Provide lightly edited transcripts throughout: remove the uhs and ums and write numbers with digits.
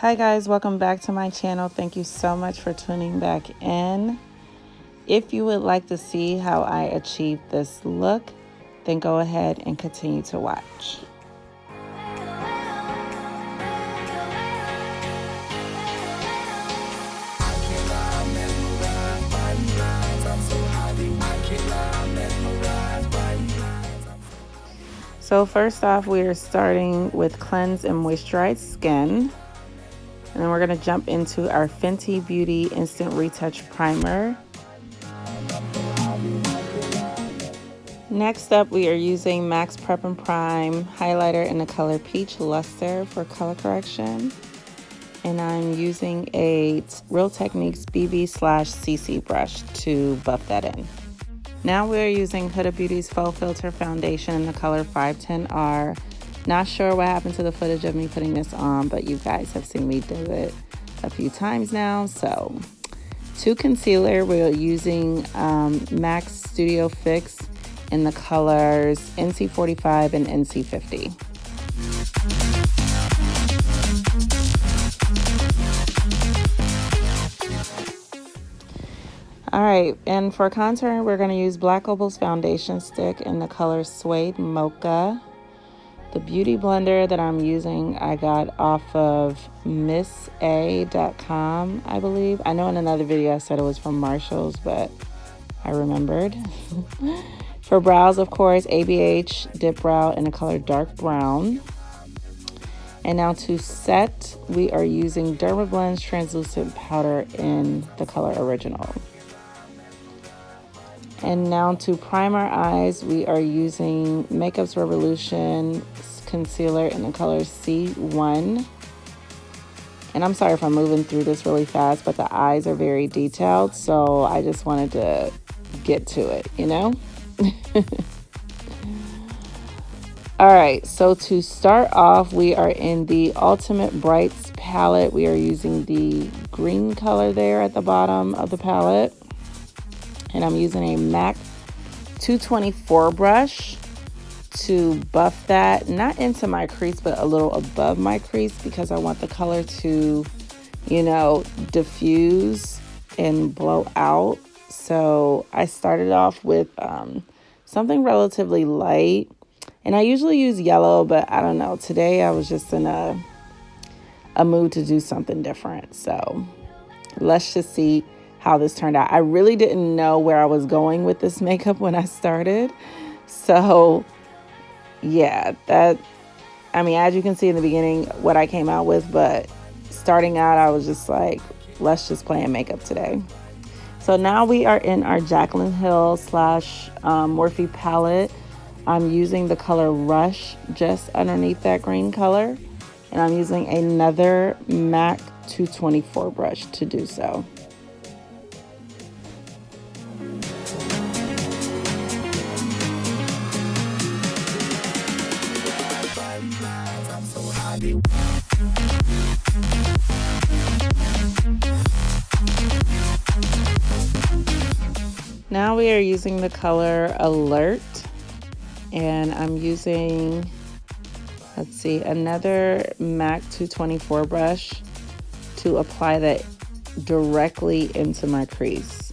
Hi guys, welcome back to my channel. Thank you so much for tuning back in. If you would like to see how I achieved this look, then go ahead and continue to watch. So first off, we are starting with Cleanse and Moisturize Skin. And then we're going to jump into our Fenty Beauty Instant Retouch Primer. Next up, we are using MAC Prep and Prime highlighter in the color Peach Lustre for color correction. And I'm using a Real Techniques BB/CC brush to buff that in. Now we're using Huda Beauty's Faux Filter Foundation in the color 510R. Not sure what happened to the footage of me putting this on, but you guys have seen me do it a few times now. So, to concealer, we're using MAC Studio Fix in the colors NC45 and NC50. Alright, and for contour, we're going to use Black Opal's foundation stick in the color Suede Mocha. The beauty blender that I'm using, I got off of missa.com, I believe. I know in another video I said it was from Marshall's, but I remembered. For brows, of course, ABH Dip Brow in the color Darkbrown. And now to set, we are using Dermablend's translucent powder in the color Original. And now to prime our eyes, we are using Makeup's Revolution concealer in the color C1. And I'm sorry if I'm moving through this really fast, but the eyes are very detailed, so I just wanted to get to it, you know? All right, so to start off, we are in the Ultimate Brights palette. We are using the green color there at the bottom of the palette. And I'm using a MAC 224 brush to buff that, not into my crease, but a little above my crease because I want the color to, you know, diffuse and blow out. So I started off with something relatively light. And I usually use yellow, but I don't know. Today I was just in a mood to do something different. So let's just see how this turned out. I really didn't know where I was going with this makeup when I started. So yeah, I mean, as you can see in the beginning, what I came out with, but starting out, I was just like, let's just play in makeup today. So now we are in our Jaclyn Hill / Morphe palette. I'm using the color Rush just underneath that green color. And I'm using another MAC 224 brush to do so. Now we are using the color Alert, and I'm using, let's see, another MAC 224 brush to apply that directly into my crease.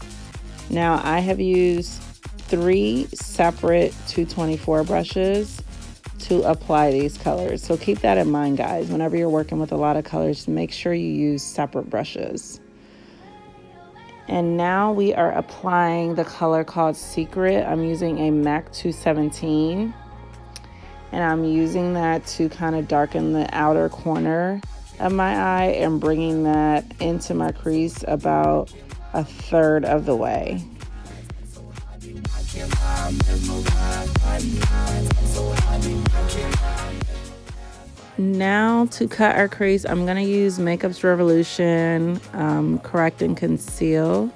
Now I have used 3 separate 224 brushes to apply these colors. So keep that in mind, guys. Whenever you're working with a lot of colors, make sure you use separate brushes. And now we are applying the color called Secret. I'm using a MAC 217. And I'm using that to kind of darken the outer corner of my eye and bringing that into my crease about 1/3 of the way. Now to cut our crease, I'm going to use Makeup's Revolution Correct and Conceal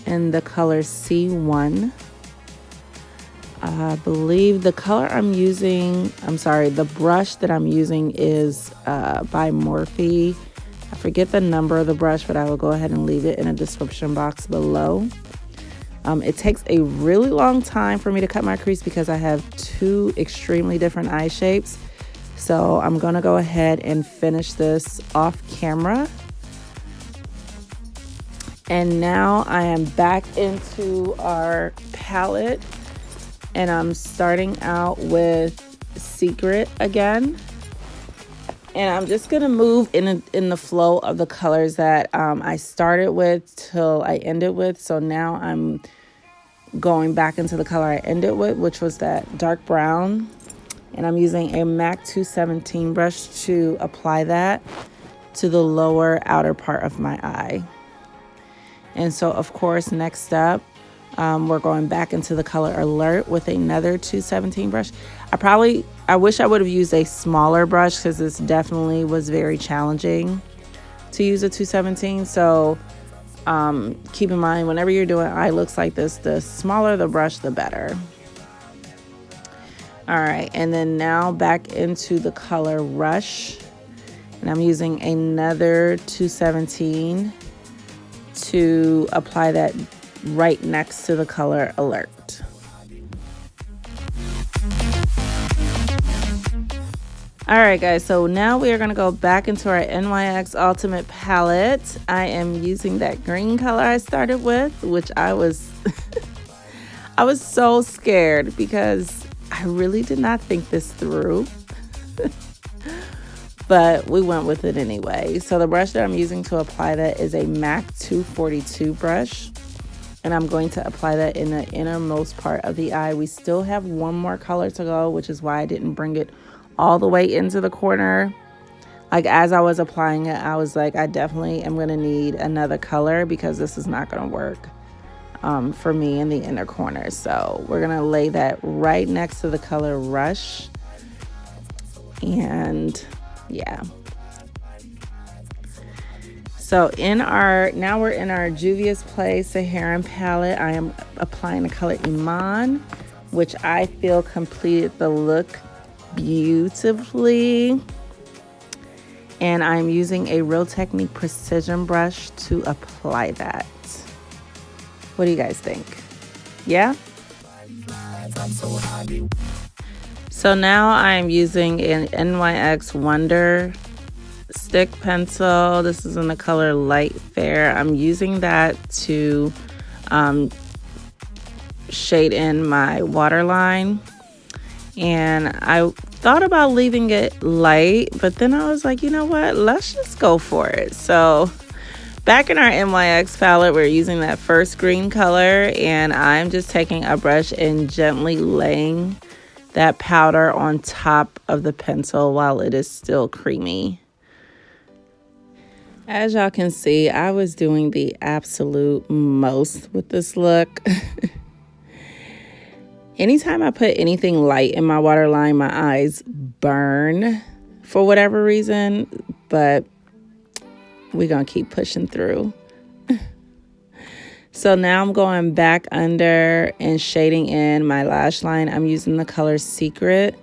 in the color C1. I believe the color I'm using, the brush that I'm using is by Morphe. I forget the number of the brush, but I will go ahead and leave it in a description box below. It takes a really long time for me to cut my crease because I have 2 extremely different eye shapes. So I'm gonna go ahead and finish this off camera. And now I am back into our palette, and I'm starting out with Secret again. And I'm just gonna move in the flow of the colors that I started with till I ended with. So now I'm going back into the color I ended with, which was that dark brown. And I'm using a MAC 217 brush to apply that to the lower outer part of my eye. And so, of course, next up, we're going back into the color Alert with another 217 brush. I wish I would have used a smaller brush, because this definitely was very challenging to use a 217. So keep in mind, whenever you're doing eye looks like this, the smaller the brush, the better. All right, and then now back into the color Rush. And I'm using another 217 to apply that right next to the color Alert. All right, guys, so now we are going to go back into our NYX Ultimate palette. I am using that green color I started with, which I was I was so scared because I really did not think this through. But we went with it anyway. So the brush that I'm using to apply that is a MAC 242 brush. And I'm going to apply that in the innermost part of the eye. We still have one more color to go, which is why I didn't bring it all the way into the corner. Like, as I was applying it, I was like, I definitely am going to need another color, because this is not going to work for me in the inner corner. So we're going to lay that right next to the color Rush. And yeah. So now we're in our Juvia's Place Saharan palette. I am applying the color Iman, which I feel completed the look beautifully. And I'm using a Real Technique Precision brush to apply that. What do you guys think? Yeah? So now I'm using an NYX Wonder stick pencil. This is in the color Light Fair. I'm using that to shade in my waterline. And I thought about leaving it light, but then I was like, you know what? Let's just go for it. So back in our NYX palette, we're using that first green color, and I'm just taking a brush and gently laying that powder on top of the pencil while it is still creamy. As y'all can see, I was doing the absolute most with this look. Anytime I put anything light in my waterline, my eyes burn for whatever reason, but we're gonna keep pushing through. So now I'm going back under and shading in my lash line. I'm using the color Secret,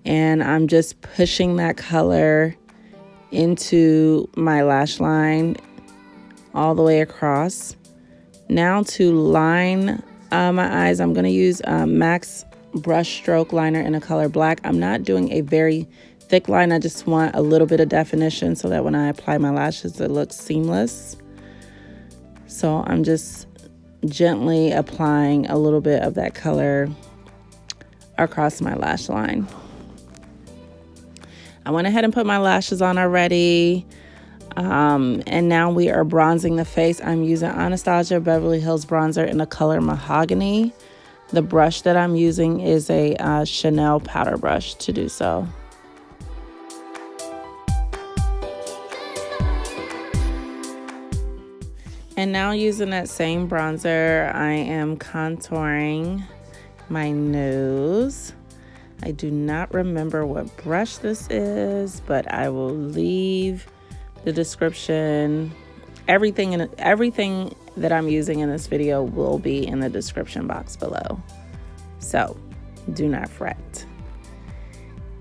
and I'm just pushing that color into my lash line all the way across. Now to line my eyes, I'm going to use MAC's brush stroke liner in the color Black. I'm not doing a very thick line. I just want a little bit of definition so that when I apply my lashes, it looks seamless. So I'm just gently applying a little bit of that color across my lash line. I went ahead and put my lashes on already. And now we are bronzing the face. I'm using Anastasia Beverly Hills bronzer in the color Mahogany. The brush that I'm using is a Chanel powder brush to do so. And now using that same bronzer, I am contouring my nose. I do not remember what brush this is, but I will leave the description. Everything that I'm using in this video will be in the description box below. So do not fret.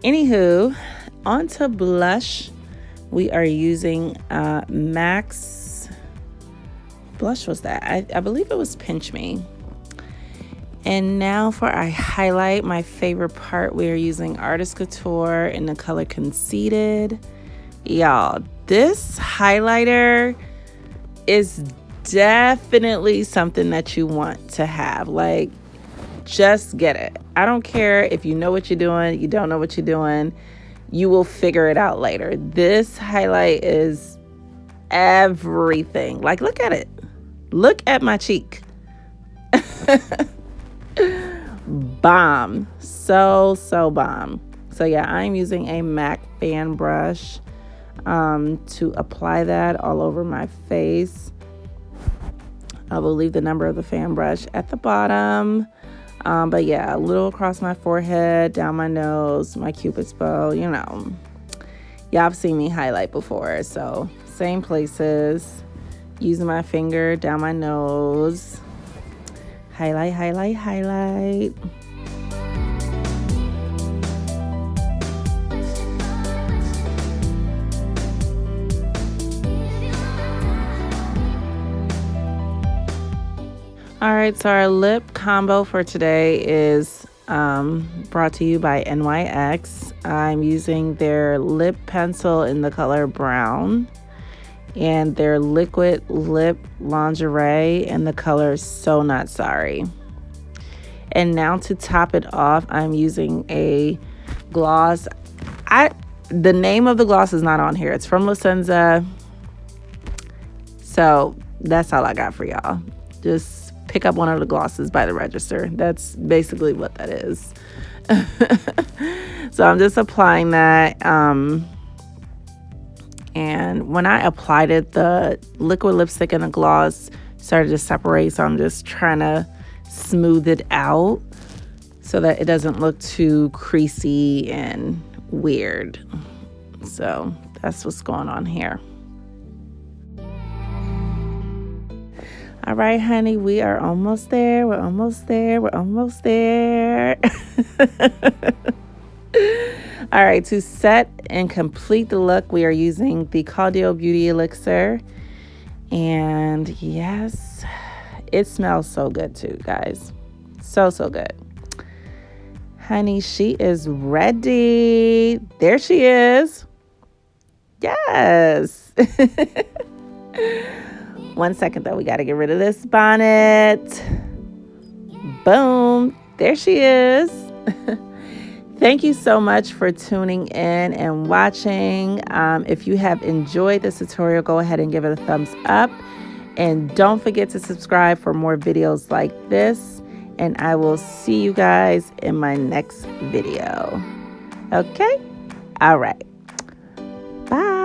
Anywho, on to blush. We are using MAC's blush was that? I believe it was Pinch Me. And now for our highlight, my favorite part, we are using Artist Couture in the color Conceited. Y'all, this highlighter is definitely something that you want to have. Like, just get it. I don't care if you know what you're doing, you don't know what you're doing, you will figure it out later. This highlight is everything. Like, look at it. Look at my cheek. Bomb. So bomb. So yeah, I'm using a MAC fan brush to apply that all over my face. I will leave the number of the fan brush at the bottom. But yeah, a little across my forehead, down my nose, my cupid's bow, you know. Y'all have seen me highlight before, so same places. Using my finger down my nose. Highlight, highlight, highlight. All right, so our lip combo for today is brought to you by NYX. I'm using their lip pencil in the color brown and their liquid lip lingerie in the color So Not Sorry. And now to top it off, I'm using a gloss. The name of the gloss is not on here. It's from La Senza. So that's all I got for y'all. Just pick up one of the glosses by the register. That's basically what that is. So I'm just applying that. And when I applied it, the liquid lipstick and the gloss started to separate. So I'm just trying to smooth it out so that it doesn't look too creasy and weird. So that's what's going on here. All right, honey, we are almost there. We're almost there. We're almost there. All right, to set and complete the look, we are using the Caudill Beauty Elixir. And yes, it smells so good too, guys. So good. Honey, she is ready. There she is. Yes. 1 second though, we got to get rid of this bonnet. Boom. There she is. Thank you so much for tuning in and watching. If you have enjoyed this tutorial, go ahead and give it a thumbs up. And don't forget to subscribe for more videos like this. And I will see you guys in my next video. Okay? All right. Bye.